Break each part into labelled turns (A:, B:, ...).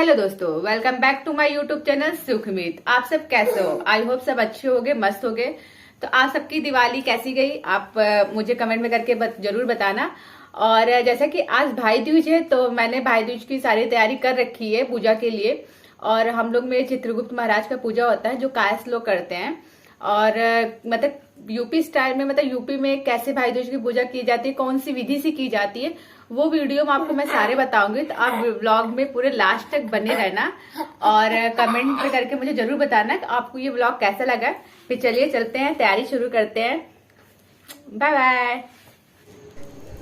A: Hello दोस्तों, welcome back to my YouTube channel Sukhmeet. आप सब कैसे हो? आई होप सब अच्छे होंगे, मस्त होंगे। तो आप सबकी दिवाली कैसी गई आप मुझे कमेंट में करके जरूर बताना। और जैसा कि आज भाई दूज है तो मैंने भाई दूज की सारी तैयारी कर रखी है पूजा के लिए। और हम लोग में चित्रगुप्त महाराज का पूजा होता है जो कायस्थ लोग करते हैं। और मतलब यूपी स्टाइल में, मतलब यूपी में कैसे भाई दूज की पूजा की जाती है, कौन सी विधि से की जाती है, वो वीडियो में आपको मैं सारे बताऊंगी। तो आप व्लॉग में पूरे लास्ट तक बने रहना और कमेंट करके मुझे जरूर बताना कि आपको ये व्लॉग कैसा लगा। फिर चलिए चलते हैं, तैयारी शुरू करते हैं। Bye bye.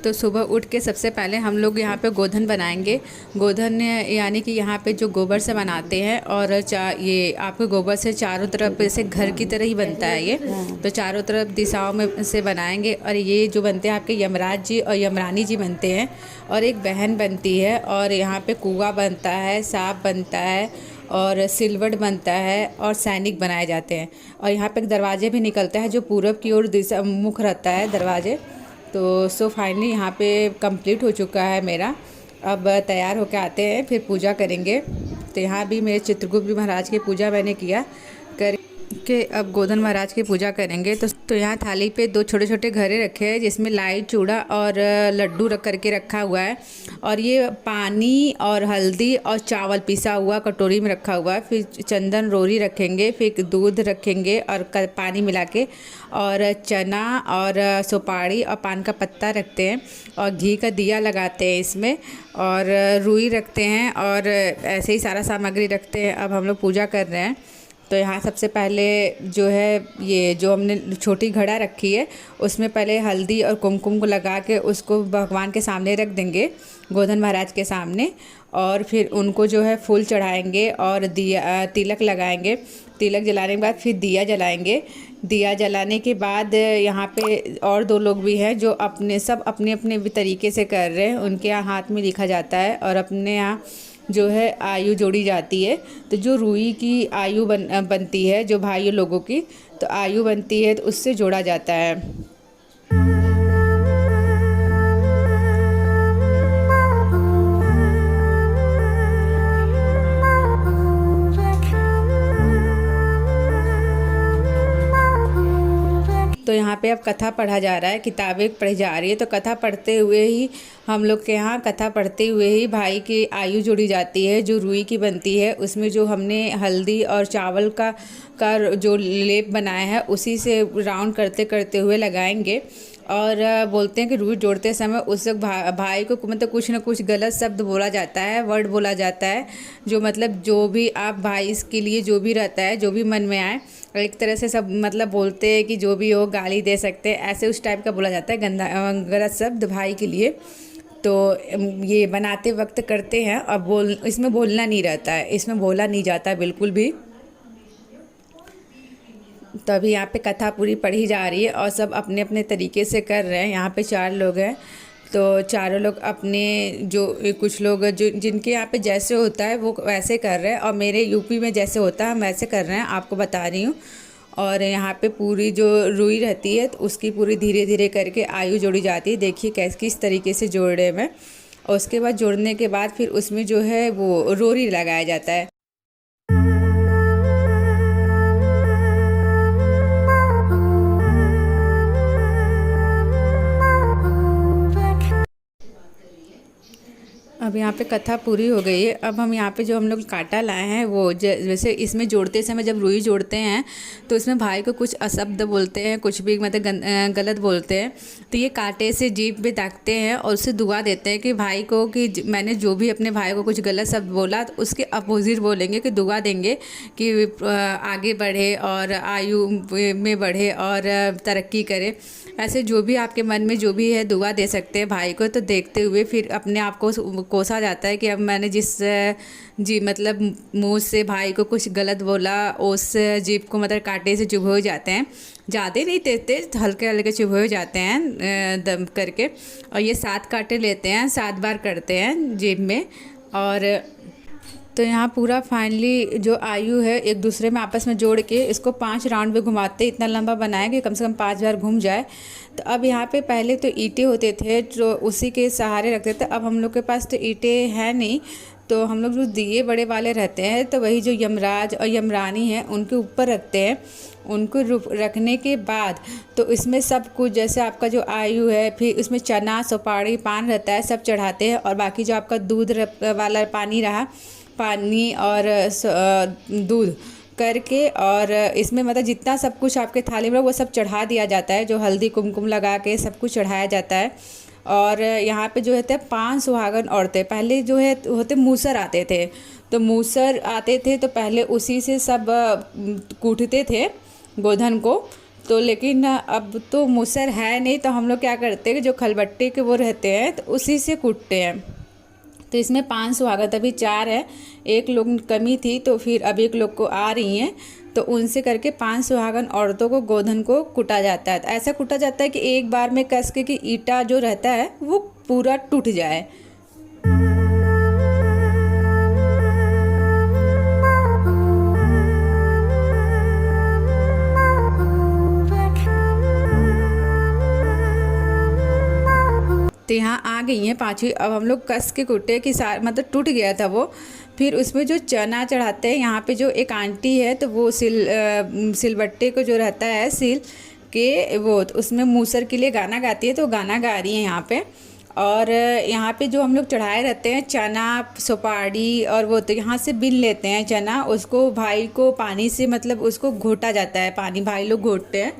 A: तो सुबह उठ के सबसे पहले हम लोग यहाँ पे गोधन बनाएंगे। गोधन यानी कि यहाँ पे जो गोबर से बनाते हैं, और ये आपके गोबर से चारों तरफ जैसे घर की तरह ही बनता है ये। तो चारों तरफ दिशाओं में से बनाएंगे। और ये जो बनते हैं आपके यमराज जी और यमरानी जी बनते हैं, और एक बहन बनती है, और यहाँ पे कुआ बनता है, सांप बनता है, और सिलवट बनता है, और सैनिक बनाए जाते हैं। और यहाँ पे एक दरवाजे भी निकलता है जो पूरब की ओर दिशा मुख रहता है दरवाजे। तो सो फाइनली यहाँ पे कंप्लीट हो चुका है मेरा। अब तैयार होकर आते हैं, फिर पूजा करेंगे। तो यहाँ भी मेरे चित्रगुप्त महाराज की पूजा मैंने किया के अब गोधन महाराज की पूजा करेंगे। तो यहाँ थाली पे दो छोटे छोटे घड़े रखे हैं जिसमें लाई, चूड़ा और लड्डू रख करके रखा हुआ है। और ये पानी और हल्दी और चावल पिसा हुआ कटोरी में रखा हुआ है। फिर चंदन रोरी रखेंगे, फिर दूध रखेंगे और पानी मिला के, और चना और सुपारी और पान का पत्ता रखते हैं, और घी का दिया लगाते हैं इसमें, और रुई रखते हैं, और ऐसे ही सारा सामग्री रखते हैं। अब हम लोग पूजा कर रहे हैं। तो यहाँ सबसे पहले जो है ये जो हमने छोटी घड़ा रखी है उसमें पहले हल्दी और कुमकुम को लगा के उसको भगवान के सामने रख देंगे, गोधन महाराज के सामने। और फिर उनको जो है फूल चढ़ाएंगे और दिया तिलक लगाएंगे। तिलक जलाने के बाद फिर दिया जलाएंगे। दिया जलाने के बाद यहाँ पे और दो लोग भी हैं जो सब अपने अपने तरीके से कर रहे हैं। उनके यहाँ हाथ में लिखा जाता है और अपने यहाँ जो है आयु जोड़ी जाती है। तो जो रूई की आयु बनती है, जो भाइयों लोगों की तो आयु बनती है, तो उससे जोड़ा जाता है। तो यहाँ पे अब कथा पढ़ा जा रहा है, किताबें पढ़ी जा रही है। तो कथा पढ़ते हुए ही हम लोग के यहाँ कथा पढ़ते हुए ही भाई की आयु जोड़ी जाती है जो रुई की बनती है। उसमें जो हमने हल्दी और चावल का जो लेप बनाया है उसी से राउंड करते करते हुए लगाएंगे। और बोलते हैं कि रुई जोड़ते समय उस भाई को मतलब कुछ ना कुछ गलत शब्द बोला जाता है, वर्ड बोला जाता है, जो मतलब जो भी आप भाई के लिए जो भी रहता है, जो भी मन में आए, एक तरह से सब मतलब बोलते हैं कि जो भी हो गाली दे सकते हैं, ऐसे उस टाइप का बोला जाता है गलत शब्द भाई के लिए। तो ये बनाते वक्त करते हैं। और इसमें बोलना नहीं रहता है, इसमें बोला नहीं जाता बिल्कुल भी। तो अभी यहाँ पे कथा पूरी पढ़ी जा रही है और सब अपने अपने तरीके से कर रहे हैं। यहाँ पे 4 लोग हैं, तो चारों लोग अपने जो कुछ लोग जो जिनके यहाँ पे जैसे होता है वो वैसे कर रहे हैं, और मेरे यूपी में जैसे होता है हम वैसे कर रहे हैं, आपको बता रही हूँ। और यहाँ पे पूरी जो रुई रहती है तो उसकी पूरी धीरे धीरे करके आयु जोड़ी जाती है। देखिए किस तरीके से जोड़ रहे हैं मैं। और उसके बाद जोड़ने के बाद फिर उसमें जो है वो रोरी लगाया जाता है। अब यहाँ पे कथा पूरी हो गई है। अब हम यहाँ पे जो हम लोग कांटा लाए हैं वो वैसे इसमें जोड़ते समय जब रुई जोड़ते हैं तो इसमें भाई को कुछ अशब्द बोलते हैं, कुछ भी मतलब गलत बोलते हैं। तो ये कांटे से जीभ पे दागते हैं और उससे दुआ देते हैं कि भाई को कि मैंने जो भी अपने भाई को कुछ गलत शब्द बोला तो उसके अपोजिट बोलेंगे कि दुआ देंगे कि आगे बढ़े और आयु में बढ़े और तरक्की करे। ऐसे जो भी आपके मन में जो भी है दुआ दे सकते हैं भाई को। तो देखते हुए फिर अपने आप को कोसा जाता है कि अब मैंने जी मतलब मुंह से भाई को कुछ गलत बोला, उस जीभ को मतलब कांटे से चुभ हो जाते हैं। ज़्यादा नहीं देते, हल्के हल्के चुभ हो जाते हैं दम करके। और ये 7 कांटे लेते हैं, 7 बार करते हैं जीभ में। और
B: तो यहाँ पूरा फाइनली जो आयु है एक दूसरे में आपस में जोड़ के इसको 5 राउंड में घुमाते, इतना लंबा बनाया कि कम से कम 5 बार घूम जाए। तो अब यहाँ पे पहले तो ईंटें होते थे जो उसी के सहारे रखते थे, अब हम लोग के पास तो ईंटें हैं नहीं, तो हम लोग जो दिए बड़े वाले रहते हैं तो वही जो यमराज और यमरानी है उनके ऊपर रखते हैं। उनको रखने के बाद तो इसमें सब कुछ जैसे आपका जो आयु है, फिर इसमें चना सुपारी पान रहता है, सब चढ़ाते हैं। और बाकी जो आपका दूध वाला पानी रहा, पानी और दूध करके, और इसमें मतलब जितना सब कुछ आपके थाली में वो सब चढ़ा दिया जाता है, जो हल्दी कुमकुम लगा के सब कुछ चढ़ाया जाता है। और यहाँ पे जो है 5 सुहागन औरतें, पहले जो है होते मूसर आते थे, तो मूसर आते थे तो पहले उसी से सब कूटते थे गोधन को। तो लेकिन अब तो मूसर है नहीं, तो हम लोग क्या करते हैं कि जो खलबट्टे के वो रहते हैं तो उसी से कूटते हैं। तो इसमें 5 सुहागन, अभी 4 है, एक लोग कमी थी तो फिर अब एक लोग को आ रही हैं, तो उनसे करके 5 सुहागन औरतों को गोधन को कूटा जाता है। तो ऐसा कूटा जाता है कि एक बार में कस के कि ईंटा जो रहता है वो पूरा टूट जाए। तो यहाँ आ गई हैं 5 ही। अब हम लोग कस के कूटे कि मतलब टूट गया था वो। फिर उसमें जो चना चढ़ाते हैं, यहाँ पे जो एक आंटी है तो वो सिलबट्टे को जो रहता है सिल के वो, तो उसमें मूसर के लिए गाना गाती है, तो गाना गा रही है यहाँ पे। और यहाँ पे जो हम लोग चढ़ाए रहते हैं चना सुपारी और वो, तो यहाँ से बिन लेते हैं चना, उसको भाई को पानी से मतलब उसको घोटा जाता है, पानी भाई लोग घोटते हैं।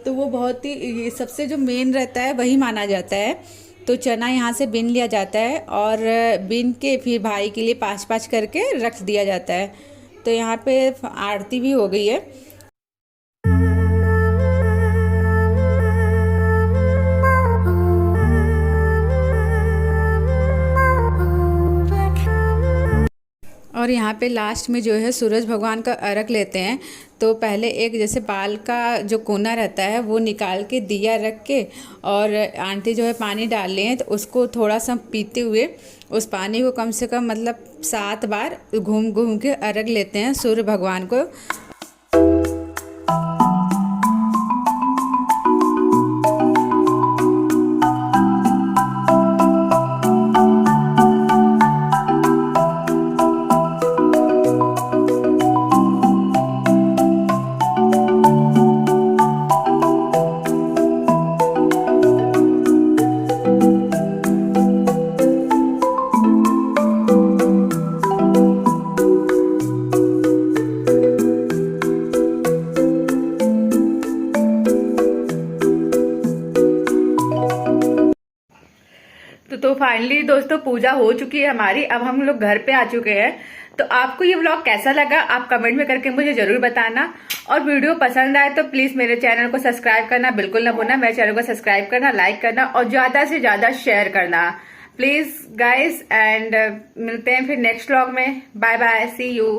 B: तो वो बहुत ही सबसे जो मेन रहता है वही माना जाता है। तो चना यहाँ से बिन लिया जाता है और बिन के फिर भाई के लिए 5-5 करके रख दिया जाता है। तो यहाँ पे आरती भी हो गई है। और यहाँ पे लास्ट में जो है सूरज भगवान का अर्घ लेते हैं। तो पहले एक जैसे बाल का जो कोना रहता है वो निकाल के दिया रख के, और आंटी जो है पानी डाल लें तो उसको थोड़ा सा पीते हुए उस पानी को कम से कम मतलब 7 बार घूम घूम के अर्घ लेते हैं सूर्य भगवान को।
A: तो फाइनली दोस्तों पूजा हो चुकी है हमारी, अब हम लोग घर पे आ चुके हैं। तो आपको ये व्लॉग कैसा लगा आप कमेंट में करके मुझे जरूर बताना, और वीडियो पसंद आए तो प्लीज मेरे चैनल को सब्सक्राइब करना बिल्कुल ना भूलना। मेरे चैनल को सब्सक्राइब करना, लाइक करना और ज्यादा से ज्यादा शेयर करना प्लीज गाइस। एंड मिलते हैं फिर नेक्स्ट व्लॉग में। Bye bye, see you.